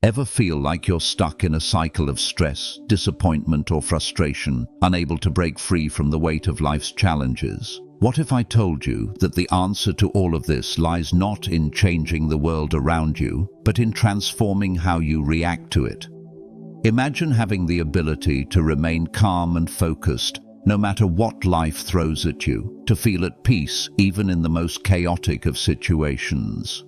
Ever feel like you're stuck in a cycle of stress, disappointment, or frustration, unable to break free from the weight of life's challenges? What if I told you that the answer to all of this lies not in changing the world around you, but in transforming how you react to it? Imagine having the ability to remain calm and focused, no matter what life throws at you, to feel at peace even in the most chaotic of situations.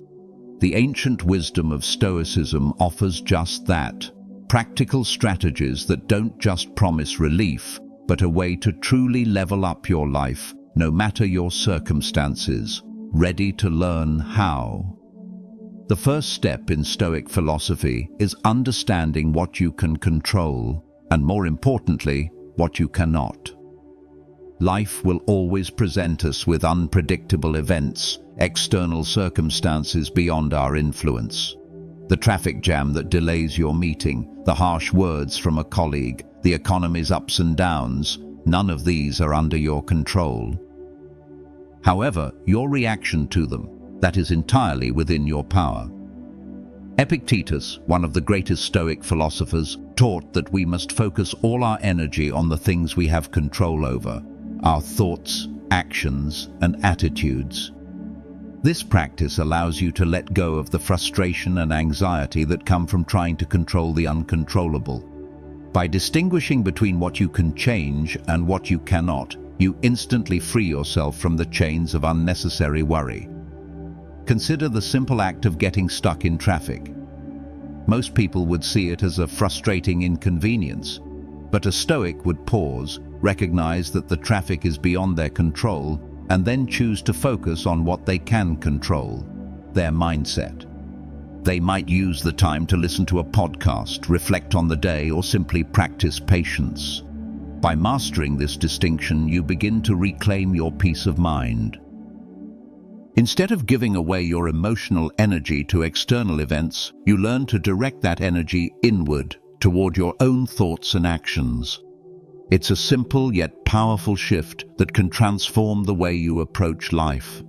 The ancient wisdom of Stoicism offers just that, practical strategies that don't just promise relief, but a way to truly level up your life, no matter your circumstances, ready to learn how. The first step in Stoic philosophy is understanding what you can control, and more importantly, what you cannot. Life will always present us with unpredictable events, external circumstances beyond our influence. The traffic jam that delays your meeting, the harsh words from a colleague, the economy's ups and downs, none of these are under your control. However, your reaction to them, that is entirely within your power. Epictetus, one of the greatest Stoic philosophers, taught that we must focus all our energy on the things we have control over, our thoughts, actions, and attitudes. This practice allows you to let go of the frustration and anxiety that come from trying to control the uncontrollable. By distinguishing between what you can change and what you cannot, you instantly free yourself from the chains of unnecessary worry. Consider the simple act of getting stuck in traffic. Most people would see it as a frustrating inconvenience, but a Stoic would pause, recognize that the traffic is beyond their control, and then choose to focus on what they can control, their mindset. They might use the time to listen to a podcast, reflect on the day, or simply practice patience. By mastering this distinction, you begin to reclaim your peace of mind. Instead of giving away your emotional energy to external events, you learn to direct that energy inward, toward your own thoughts and actions. It's a simple yet powerful shift that can transform the way you approach life.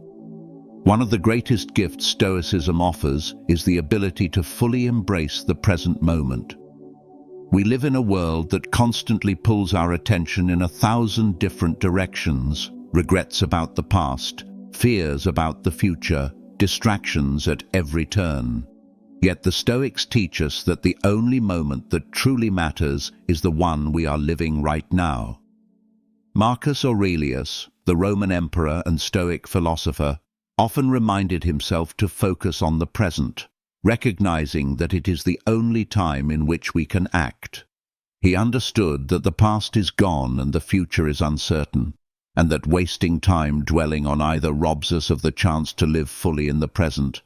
One of the greatest gifts Stoicism offers is the ability to fully embrace the present moment. We live in a world that constantly pulls our attention in 1,000 different directions, regrets about the past, fears about the future, distractions at every turn. Yet the Stoics teach us that the only moment that truly matters is the one we are living right now. Marcus Aurelius, the Roman emperor and Stoic philosopher, often reminded himself to focus on the present, recognizing that it is the only time in which we can act. He understood that the past is gone and the future is uncertain, and that wasting time dwelling on either robs us of the chance to live fully in the present.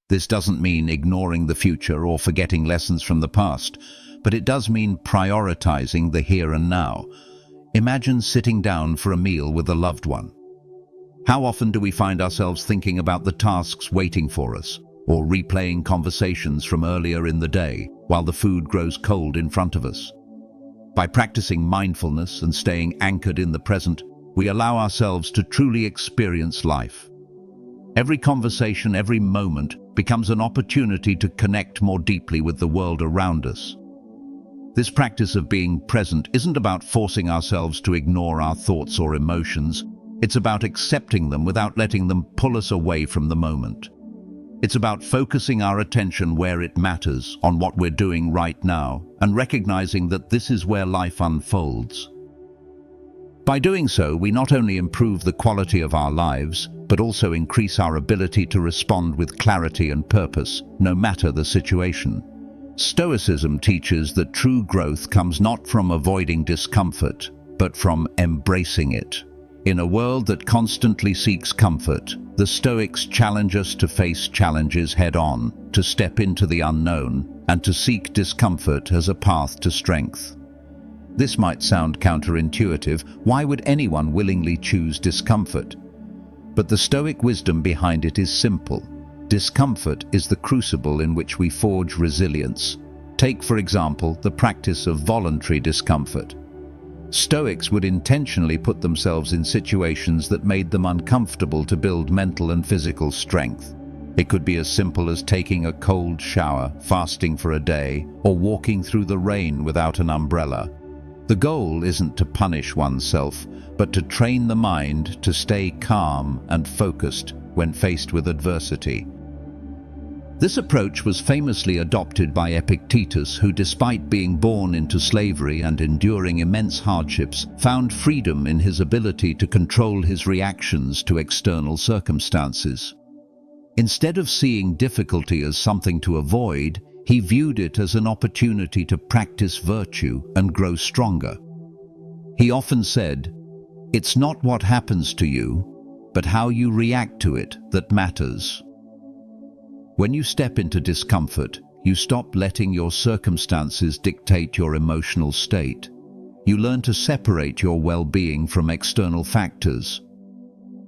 This doesn't mean ignoring the future or forgetting lessons from the past, but it does mean prioritizing the here and now. Imagine sitting down for a meal with a loved one. How often do we find ourselves thinking about the tasks waiting for us, or replaying conversations from earlier in the day while the food grows cold in front of us? By practicing mindfulness and staying anchored in the present, we allow ourselves to truly experience life. Every conversation, every moment, becomes an opportunity to connect more deeply with the world around us. This practice of being present isn't about forcing ourselves to ignore our thoughts or emotions. It's about accepting them without letting them pull us away from the moment. It's about focusing our attention where it matters, on what we're doing right now, and recognizing that this is where life unfolds. By doing so, we not only improve the quality of our lives, but also increase our ability to respond with clarity and purpose, no matter the situation. Stoicism teaches that true growth comes not from avoiding discomfort, but from embracing it. In a world that constantly seeks comfort, the Stoics challenge us to face challenges head-on, to step into the unknown, and to seek discomfort as a path to strength. This might sound counterintuitive. Why would anyone willingly choose discomfort? But the Stoic wisdom behind it is simple. Discomfort is the crucible in which we forge resilience. Take, for example, the practice of voluntary discomfort. Stoics would intentionally put themselves in situations that made them uncomfortable to build mental and physical strength. It could be as simple as taking a cold shower, fasting for a day, or walking through the rain without an umbrella. The goal isn't to punish oneself, but to train the mind to stay calm and focused when faced with adversity. This approach was famously adopted by Epictetus, who, despite being born into slavery and enduring immense hardships, found freedom in his ability to control his reactions to external circumstances. Instead of seeing difficulty as something to avoid, he viewed it as an opportunity to practice virtue and grow stronger. He often said, "It's not what happens to you, but how you react to it that matters." When you step into discomfort, you stop letting your circumstances dictate your emotional state. You learn to separate your well-being from external factors.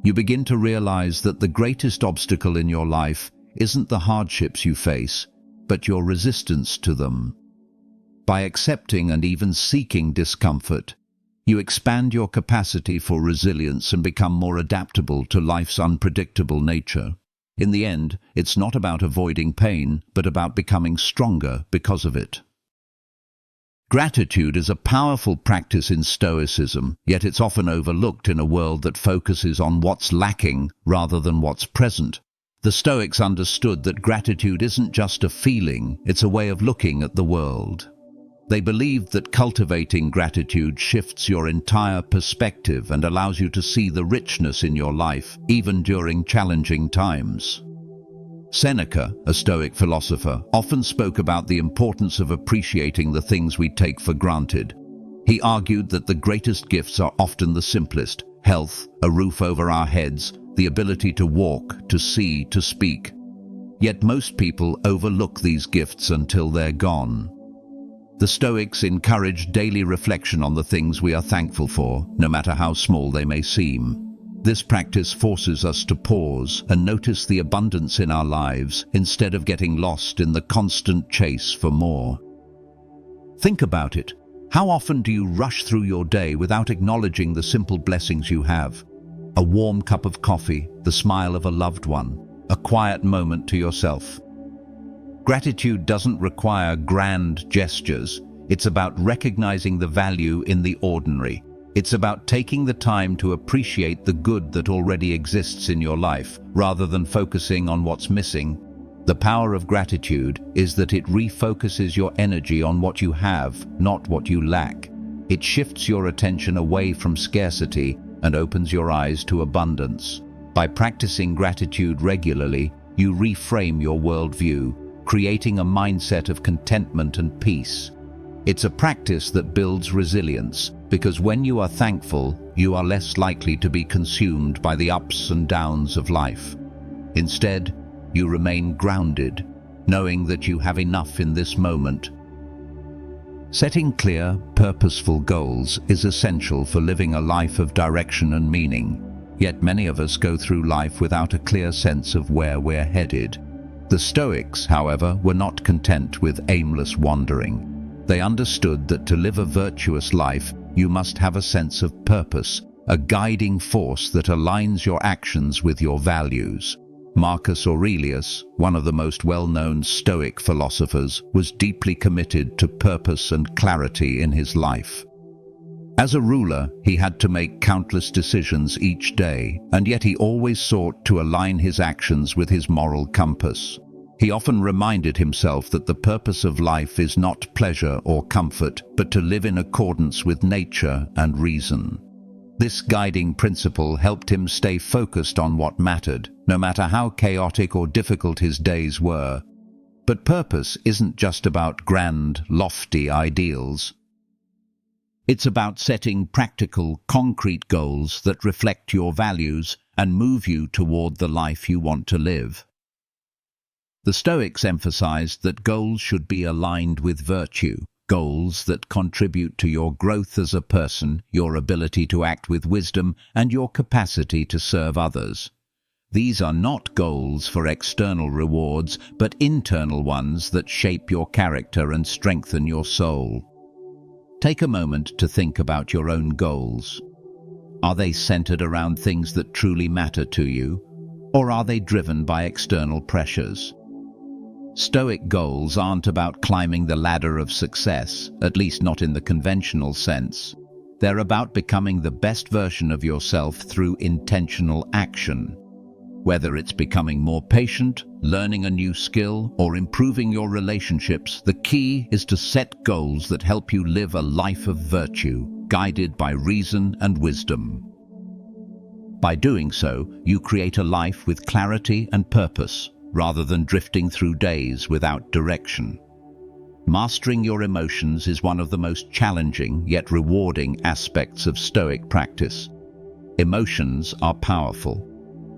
You begin to realize that the greatest obstacle in your life isn't the hardships you face, but your resistance to them. By accepting and even seeking discomfort, you expand your capacity for resilience and become more adaptable to life's unpredictable nature. In the end, it's not about avoiding pain, but about becoming stronger because of it. Gratitude is a powerful practice in Stoicism, yet it's often overlooked in a world that focuses on what's lacking rather than what's present. The Stoics understood that gratitude isn't just a feeling, it's a way of looking at the world. They believed that cultivating gratitude shifts your entire perspective and allows you to see the richness in your life, even during challenging times. Seneca, a Stoic philosopher, often spoke about the importance of appreciating the things we take for granted. He argued that the greatest gifts are often the simplest: health, a roof over our heads, the ability to walk, to see, to speak. Yet most people overlook these gifts until they're gone. The Stoics encourage daily reflection on the things we are thankful for, no matter how small they may seem. This practice forces us to pause and notice the abundance in our lives instead of getting lost in the constant chase for more. Think about it. How often do you rush through your day without acknowledging the simple blessings you have? A warm cup of coffee, the smile of a loved one, a quiet moment to yourself. Gratitude doesn't require grand gestures. It's about recognizing the value in the ordinary. It's about taking the time to appreciate the good that already exists in your life, rather than focusing on what's missing. The power of gratitude is that it refocuses your energy on what you have, not what you lack. It shifts your attention away from scarcity and opens your eyes to abundance. By practicing gratitude regularly, you reframe your worldview, creating a mindset of contentment and peace. It's a practice that builds resilience, because when you are thankful, you are less likely to be consumed by the ups and downs of life. Instead, you remain grounded, knowing that you have enough in this moment. Setting clear, purposeful goals is essential for living a life of direction and meaning. Yet many of us go through life without a clear sense of where we're headed. The Stoics, however, were not content with aimless wandering. They understood that to live a virtuous life, you must have a sense of purpose, a guiding force that aligns your actions with your values. Marcus Aurelius, one of the most well-known Stoic philosophers, was deeply committed to purpose and clarity in his life. As a ruler, he had to make countless decisions each day, and yet he always sought to align his actions with his moral compass. He often reminded himself that the purpose of life is not pleasure or comfort, but to live in accordance with nature and reason. This guiding principle helped him stay focused on what mattered, no matter how chaotic or difficult his days were. But purpose isn't just about grand, lofty ideals. It's about setting practical, concrete goals that reflect your values and move you toward the life you want to live. The Stoics emphasized that goals should be aligned with virtue, goals that contribute to your growth as a person, your ability to act with wisdom, and your capacity to serve others. These are not goals for external rewards, but internal ones that shape your character and strengthen your soul. Take a moment to think about your own goals. Are they centered around things that truly matter to you? Or are they driven by external pressures? Stoic goals aren't about climbing the ladder of success, at least not in the conventional sense. They're about becoming the best version of yourself through intentional action. Whether it's becoming more patient, learning a new skill, or improving your relationships, the key is to set goals that help you live a life of virtue, guided by reason and wisdom. By doing so, you create a life with clarity and purpose, rather than drifting through days without direction. Mastering your emotions is one of the most challenging yet rewarding aspects of Stoic practice. Emotions are powerful.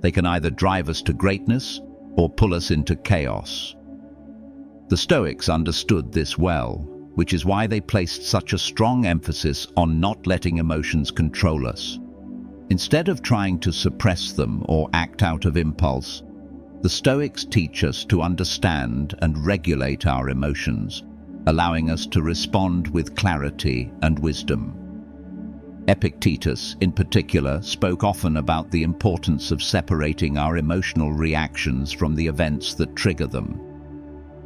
They can either drive us to greatness or pull us into chaos. The Stoics understood this well, which is why they placed such a strong emphasis on not letting emotions control us. Instead of trying to suppress them or act out of impulse, the Stoics teach us to understand and regulate our emotions, allowing us to respond with clarity and wisdom. Epictetus, in particular, spoke often about the importance of separating our emotional reactions from the events that trigger them.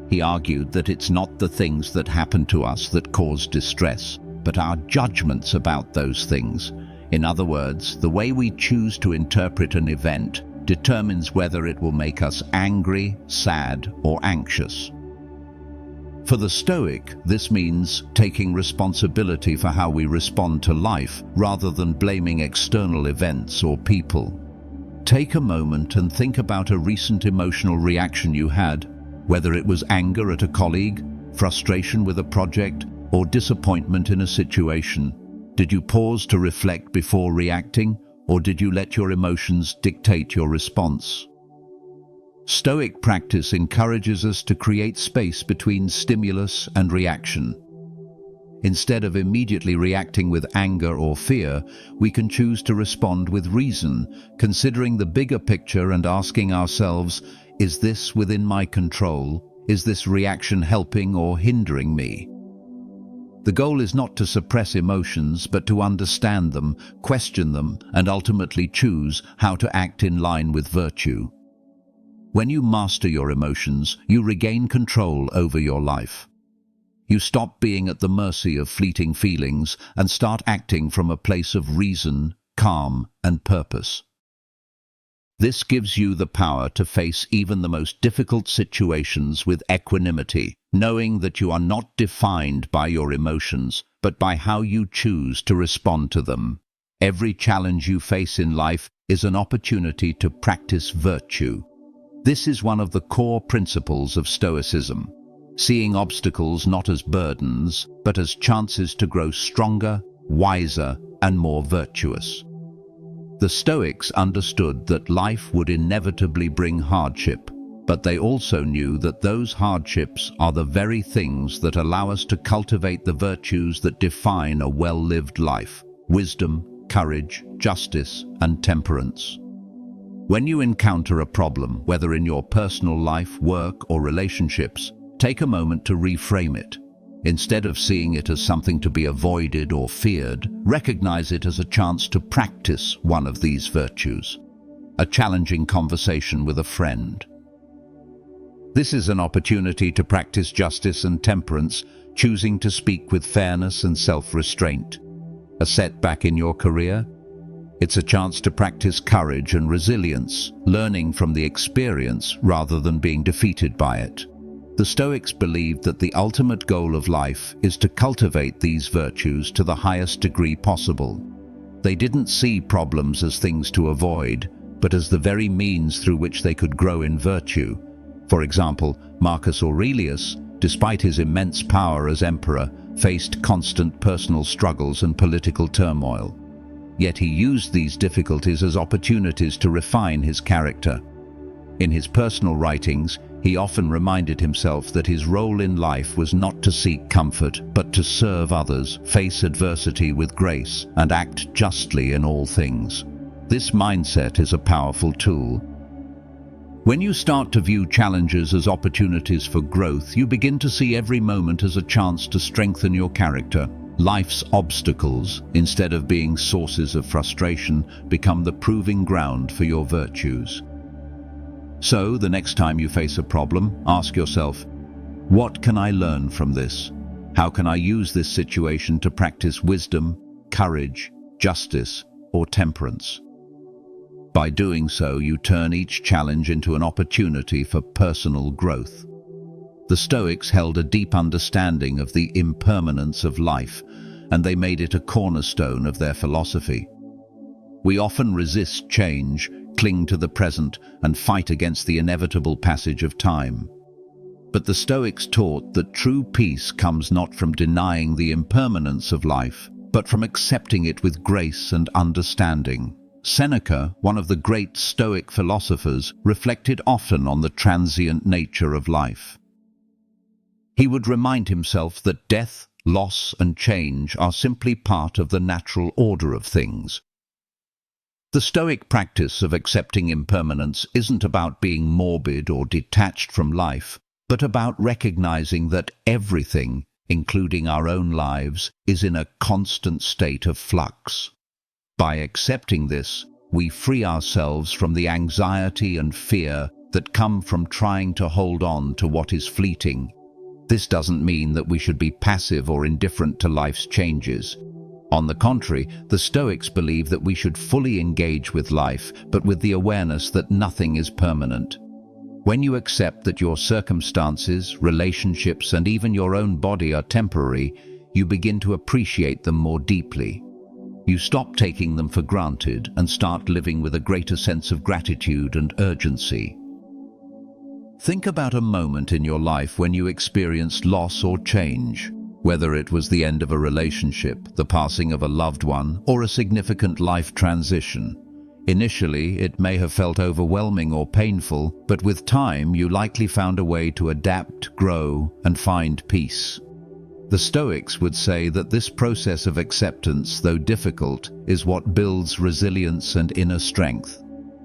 He argued that it's not the things that happen to us that cause distress, but our judgments about those things. In other words, the way we choose to interpret an event determines whether it will make us angry, sad, or anxious. For the Stoic, this means taking responsibility for how we respond to life, rather than blaming external events or people. Take a moment and think about a recent emotional reaction you had, whether it was anger at a colleague, frustration with a project, or disappointment in a situation. Did you pause to reflect before reacting, or did you let your emotions dictate your response? Stoic practice encourages us to create space between stimulus and reaction. Instead of immediately reacting with anger or fear, we can choose to respond with reason, considering the bigger picture and asking ourselves, is this within my control? Is this reaction helping or hindering me? The goal is not to suppress emotions, but to understand them, question them, and ultimately choose how to act in line with virtue. When you master your emotions, you regain control over your life. You stop being at the mercy of fleeting feelings and start acting from a place of reason, calm, and purpose. This gives you the power to face even the most difficult situations with equanimity, knowing that you are not defined by your emotions, but by how you choose to respond to them. Every challenge you face in life is an opportunity to practice virtue. This is one of the core principles of Stoicism, seeing obstacles not as burdens, but as chances to grow stronger, wiser, and more virtuous. The Stoics understood that life would inevitably bring hardship, but they also knew that those hardships are the very things that allow us to cultivate the virtues that define a well-lived life: wisdom, courage, justice, and temperance. When you encounter a problem, whether in your personal life, work, or relationships, take a moment to reframe it. Instead of seeing it as something to be avoided or feared, recognize it as a chance to practice one of these virtues. A challenging conversation with a friend. This is an opportunity to practice justice and temperance, choosing to speak with fairness and self-restraint. A setback in your career? It's a chance to practice courage and resilience, learning from the experience rather than being defeated by it. The Stoics believed that the ultimate goal of life is to cultivate these virtues to the highest degree possible. They didn't see problems as things to avoid, but as the very means through which they could grow in virtue. For example, Marcus Aurelius, despite his immense power as emperor, faced constant personal struggles and political turmoil. Yet he used these difficulties as opportunities to refine his character. In his personal writings, he often reminded himself that his role in life was not to seek comfort, but to serve others, face adversity with grace, and act justly in all things. This mindset is a powerful tool. When you start to view challenges as opportunities for growth, you begin to see every moment as a chance to strengthen your character. Life's obstacles, instead of being sources of frustration, become the proving ground for your virtues. So, the next time you face a problem, ask yourself, what can I learn from this? How can I use this situation to practice wisdom, courage, justice, or temperance? By doing so, you turn each challenge into an opportunity for personal growth. The Stoics held a deep understanding of the impermanence of life, and they made it a cornerstone of their philosophy. We often resist change, cling to the present, and fight against the inevitable passage of time. But the Stoics taught that true peace comes not from denying the impermanence of life, but from accepting it with grace and understanding. Seneca, one of the great Stoic philosophers, reflected often on the transient nature of life. He would remind himself that death, loss, and change are simply part of the natural order of things. The Stoic practice of accepting impermanence isn't about being morbid or detached from life, but about recognizing that everything, including our own lives, is in a constant state of flux. By accepting this, we free ourselves from the anxiety and fear that come from trying to hold on to what is fleeting. This doesn't mean that we should be passive or indifferent to life's changes. On the contrary, the Stoics believe that we should fully engage with life, but with the awareness that nothing is permanent. When you accept that your circumstances, relationships, and even your own body are temporary, you begin to appreciate them more deeply. You stop taking them for granted and start living with a greater sense of gratitude and urgency. Think about a moment in your life when you experienced loss or change, whether it was the end of a relationship, the passing of a loved one, or a significant life transition. Initially, it may have felt overwhelming or painful, but with time, you likely found a way to adapt, grow, and find peace. The Stoics would say that this process of acceptance, though difficult, is what builds resilience and inner strength.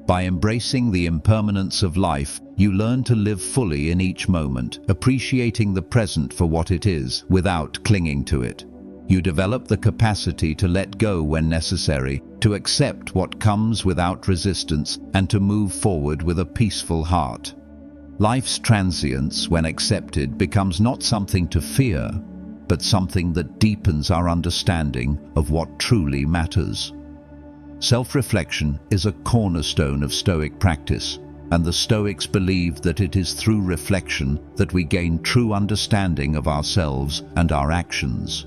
By embracing the impermanence of life, you learn to live fully in each moment, appreciating the present for what it is, without clinging to it. You develop the capacity to let go when necessary, to accept what comes without resistance, and to move forward with a peaceful heart. Life's transience, when accepted, becomes not something to fear, but something that deepens our understanding of what truly matters. Self-reflection is a cornerstone of Stoic practice, and the Stoics believe that it is through reflection that we gain true understanding of ourselves and our actions.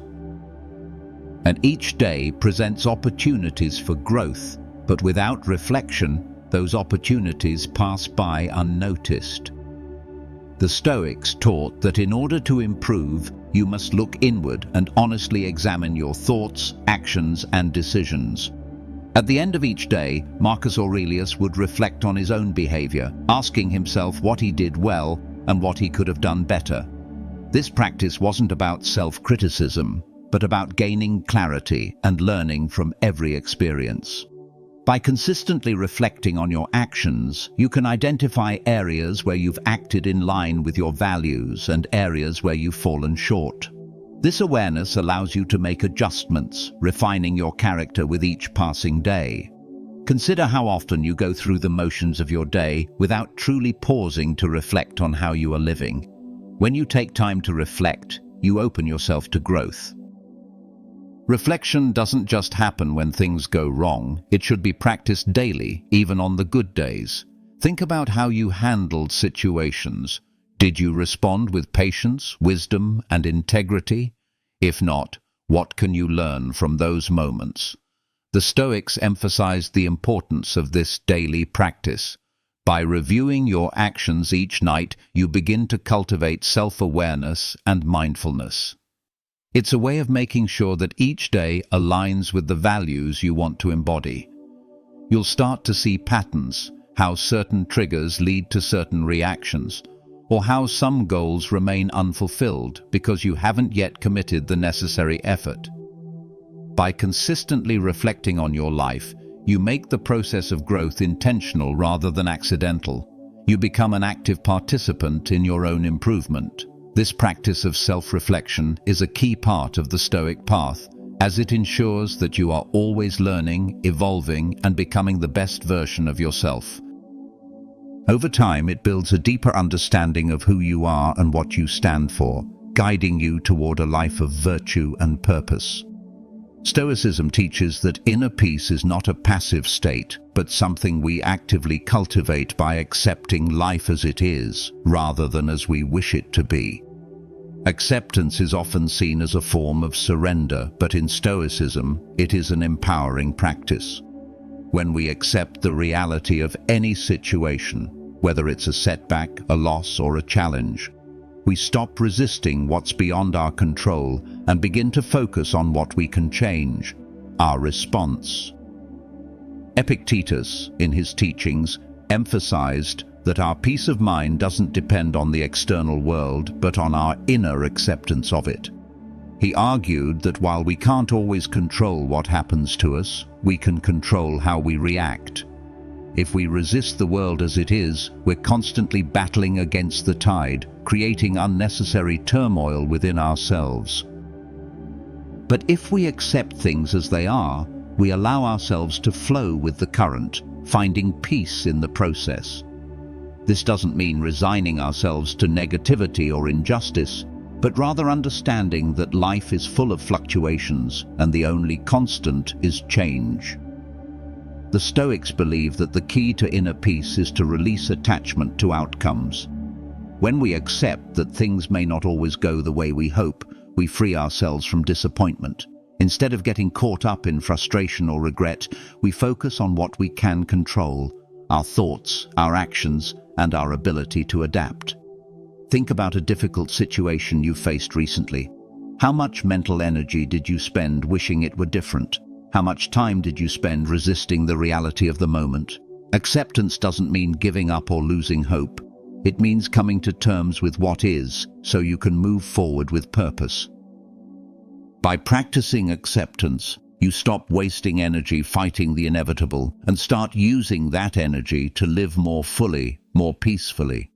And each day presents opportunities for growth, but without reflection, those opportunities pass by unnoticed. The Stoics taught that in order to improve, you must look inward and honestly examine your thoughts, actions, and decisions. At the end of each day, Marcus Aurelius would reflect on his own behavior, asking himself what he did well and what he could have done better. This practice wasn't about self-criticism, but about gaining clarity and learning from every experience. By consistently reflecting on your actions, you can identify areas where you've acted in line with your values and areas where you've fallen short. This awareness allows you to make adjustments, refining your character with each passing day. Consider how often you go through the motions of your day without truly pausing to reflect on how you are living. When you take time to reflect, you open yourself to growth. Reflection doesn't just happen when things go wrong. It should be practiced daily, even on the good days. Think about how you handled situations. Did you respond with patience, wisdom, and integrity? If not, what can you learn from those moments? The Stoics emphasized the importance of this daily practice. By reviewing your actions each night, you begin to cultivate self-awareness and mindfulness. It's a way of making sure that each day aligns with the values you want to embody. You'll start to see patterns, how certain triggers lead to certain reactions, or how some goals remain unfulfilled because you haven't yet committed the necessary effort. By consistently reflecting on your life, you make the process of growth intentional rather than accidental. You become an active participant in your own improvement. This practice of self-reflection is a key part of the Stoic path, as it ensures that you are always learning, evolving, and becoming the best version of yourself. Over time, it builds a deeper understanding of who you are and what you stand for, guiding you toward a life of virtue and purpose. Stoicism teaches that inner peace is not a passive state, but something we actively cultivate by accepting life as it is, rather than as we wish it to be. Acceptance is often seen as a form of surrender, but in Stoicism, it is an empowering practice. When we accept the reality of any situation, whether it's a setback, a loss, or a challenge, we stop resisting what's beyond our control and begin to focus on what we can change, our response. Epictetus, in his teachings, emphasized that our peace of mind doesn't depend on the external world, but on our inner acceptance of it. He argued that while we can't always control what happens to us, we can control how we react. If we resist the world as it is, we're constantly battling against the tide, creating unnecessary turmoil within ourselves. But if we accept things as they are, we allow ourselves to flow with the current, finding peace in the process. This doesn't mean resigning ourselves to negativity or injustice, but rather understanding that life is full of fluctuations and the only constant is change. The Stoics believe that the key to inner peace is to release attachment to outcomes. When we accept that things may not always go the way we hope, we free ourselves from disappointment. Instead of getting caught up in frustration or regret, we focus on what we can control: our thoughts, our actions, and our ability to adapt. Think about a difficult situation you faced recently. How much mental energy did you spend wishing it were different? How much time did you spend resisting the reality of the moment? Acceptance doesn't mean giving up or losing hope. It means coming to terms with what is, so you can move forward with purpose. By practicing acceptance, you stop wasting energy fighting the inevitable and start using that energy to live more fully, more peacefully.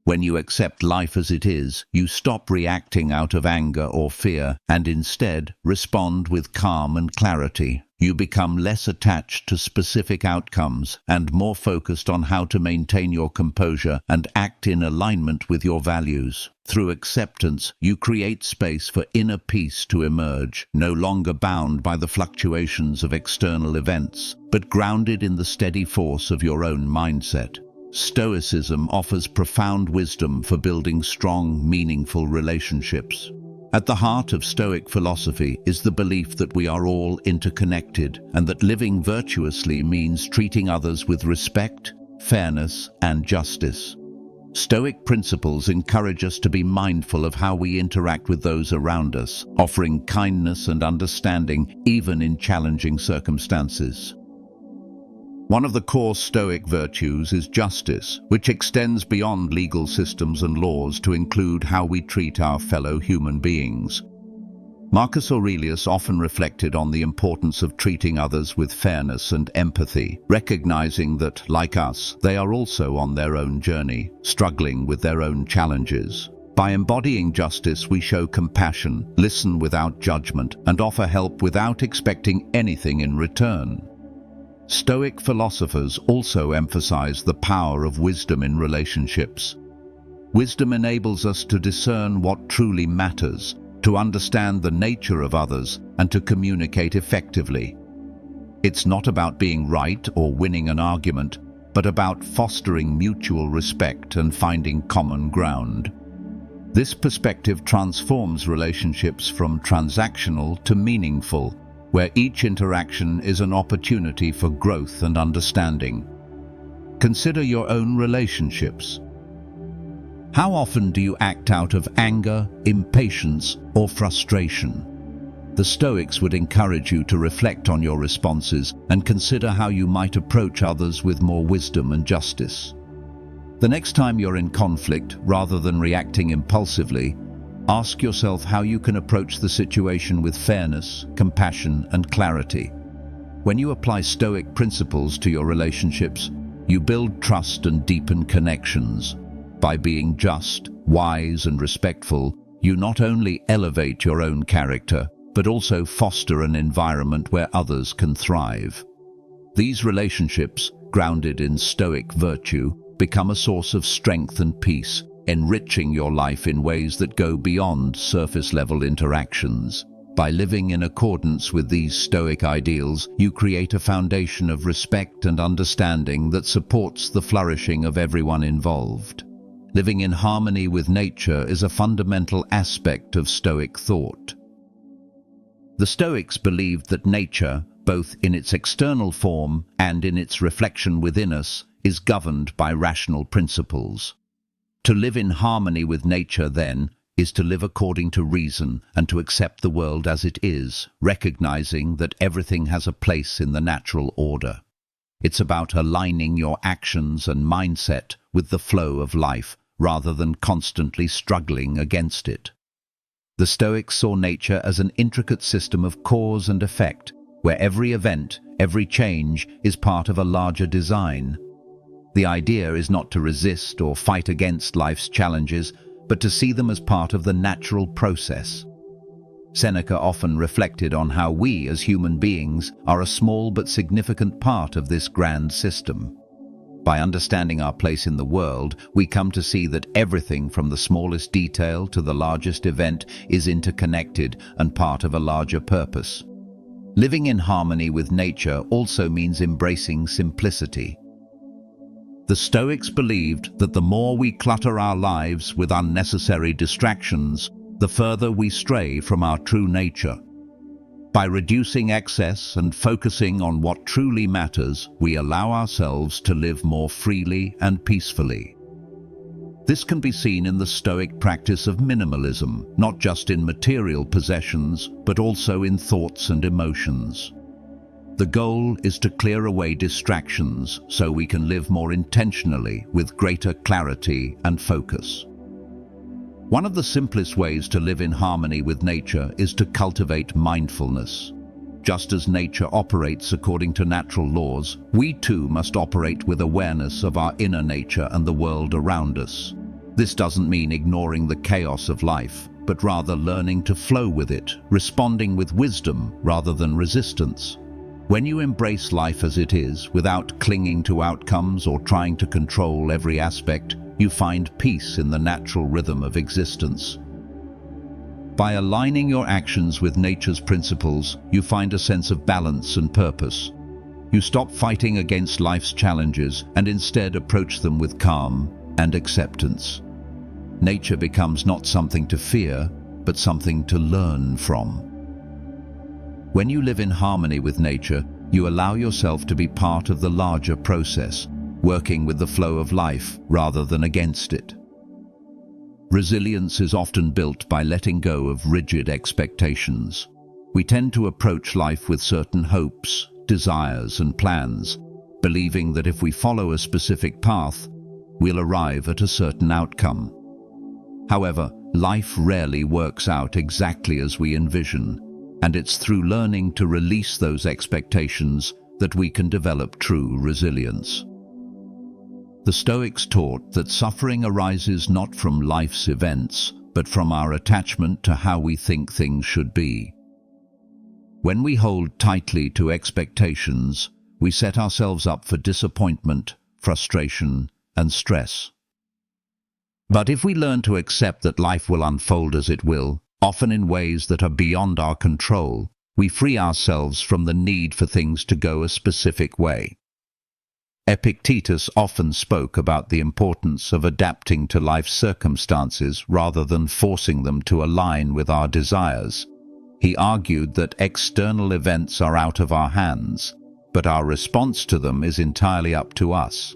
When you accept life as it is, you stop reacting out of anger or fear and instead respond with calm and clarity. You become less attached to specific outcomes and more focused on how to maintain your composure and act in alignment with your values. Through acceptance, you create space for inner peace to emerge, no longer bound by the fluctuations of external events, but grounded in the steady force of your own mindset. Stoicism offers profound wisdom for building strong, meaningful relationships. At the heart of Stoic philosophy is the belief that we are all interconnected and that living virtuously means treating others with respect, fairness, and justice. Stoic principles encourage us to be mindful of how we interact with those around us, offering kindness and understanding even in challenging circumstances. One of the core Stoic virtues is justice, which extends beyond legal systems and laws to include how we treat our fellow human beings. Marcus Aurelius often reflected on the importance of treating others with fairness and empathy, recognizing that, like us, they are also on their own journey, struggling with their own challenges. By embodying justice, we show compassion, listen without judgment, and offer help without expecting anything in return. Stoic philosophers also emphasize the power of wisdom in relationships. Wisdom enables us to discern what truly matters, to understand the nature of others, and to communicate effectively. It's not about being right or winning an argument, but about fostering mutual respect and finding common ground. This perspective transforms relationships from transactional to meaningful, where each interaction is an opportunity for growth and understanding. Consider your own relationships. How often do you act out of anger, impatience, or frustration? The Stoics would encourage you to reflect on your responses and consider how you might approach others with more wisdom and justice. The next time you're in conflict, rather than reacting impulsively, ask yourself how you can approach the situation with fairness, compassion, and clarity. When you apply Stoic principles to your relationships, you build trust and deepen connections. By being just, wise, and respectful, you not only elevate your own character, but also foster an environment where others can thrive. These relationships, grounded in Stoic virtue, become a source of strength and peace, enriching your life in ways that go beyond surface-level interactions. By living in accordance with these Stoic ideals, you create a foundation of respect and understanding that supports the flourishing of everyone involved. Living in harmony with nature is a fundamental aspect of Stoic thought. The Stoics believed that nature, both in its external form and in its reflection within us, is governed by rational principles. To live in harmony with nature, then, is to live according to reason and to accept the world as it is, recognizing that everything has a place in the natural order. It's about aligning your actions and mindset with the flow of life, rather than constantly struggling against it. The Stoics saw nature as an intricate system of cause and effect, where every event, every change, is part of a larger design. The idea is not to resist or fight against life's challenges, but to see them as part of the natural process. Seneca often reflected on how we, as human beings, are a small but significant part of this grand system. By understanding our place in the world, we come to see that everything from the smallest detail to the largest event is interconnected and part of a larger purpose. Living in harmony with nature also means embracing simplicity. The Stoics believed that the more we clutter our lives with unnecessary distractions, the further we stray from our true nature. By reducing excess and focusing on what truly matters, we allow ourselves to live more freely and peacefully. This can be seen in the Stoic practice of minimalism, not just in material possessions, but also in thoughts and emotions. The goal is to clear away distractions so we can live more intentionally with greater clarity and focus. One of the simplest ways to live in harmony with nature is to cultivate mindfulness. Just as nature operates according to natural laws, we too must operate with awareness of our inner nature and the world around us. This doesn't mean ignoring the chaos of life, but rather learning to flow with it, responding with wisdom rather than resistance. When you embrace life as it is, without clinging to outcomes or trying to control every aspect, you find peace in the natural rhythm of existence. By aligning your actions with nature's principles, you find a sense of balance and purpose. You stop fighting against life's challenges and instead approach them with calm and acceptance. Nature becomes not something to fear, but something to learn from. When you live in harmony with nature, you allow yourself to be part of the larger process, working with the flow of life rather than against it. Resilience is often built by letting go of rigid expectations. We tend to approach life with certain hopes, desires, and plans, believing that if we follow a specific path, we'll arrive at a certain outcome. However, life rarely works out exactly as we envision, and it's through learning to release those expectations that we can develop true resilience. The Stoics taught that suffering arises not from life's events, but from our attachment to how we think things should be. When we hold tightly to expectations, we set ourselves up for disappointment, frustration, and stress. But if we learn to accept that life will unfold as it will, often in ways that are beyond our control, we free ourselves from the need for things to go a specific way. Epictetus often spoke about the importance of adapting to life's circumstances rather than forcing them to align with our desires. He argued that external events are out of our hands, but our response to them is entirely up to us.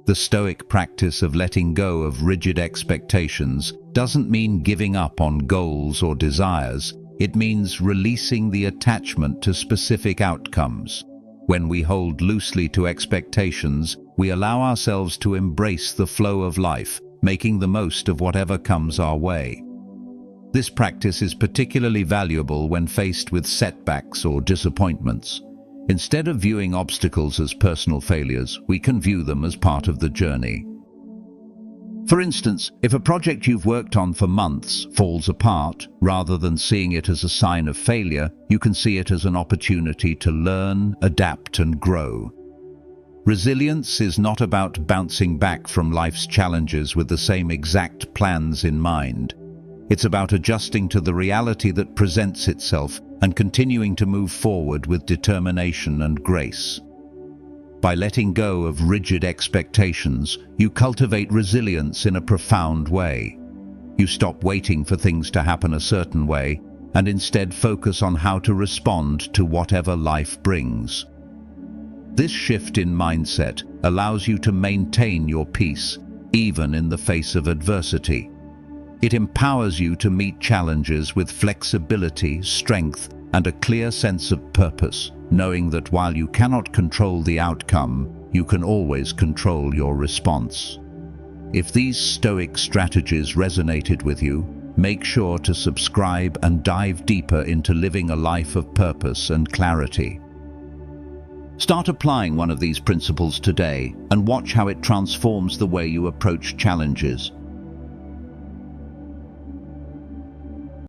The Stoic practice of letting go of rigid expectations doesn't mean giving up on goals or desires. It means releasing the attachment to specific outcomes. When we hold loosely to expectations, we allow ourselves to embrace the flow of life, making the most of whatever comes our way. This practice is particularly valuable when faced with setbacks or disappointments. Instead of viewing obstacles as personal failures, we can view them as part of the journey. For instance, if a project you've worked on for months falls apart, rather than seeing it as a sign of failure, you can see it as an opportunity to learn, adapt, and grow. Resilience is not about bouncing back from life's challenges with the same exact plans in mind. It's about adjusting to the reality that presents itself and continuing to move forward with determination and grace. By letting go of rigid expectations, you cultivate resilience in a profound way. You stop waiting for things to happen a certain way and instead focus on how to respond to whatever life brings. This shift in mindset allows you to maintain your peace, even in the face of adversity. It empowers you to meet challenges with flexibility, strength, and a clear sense of purpose, knowing that while you cannot control the outcome, you can always control your response. If these Stoic strategies resonated with you, make sure to subscribe and dive deeper into living a life of purpose and clarity. Start applying one of these principles today and watch how it transforms the way you approach challenges.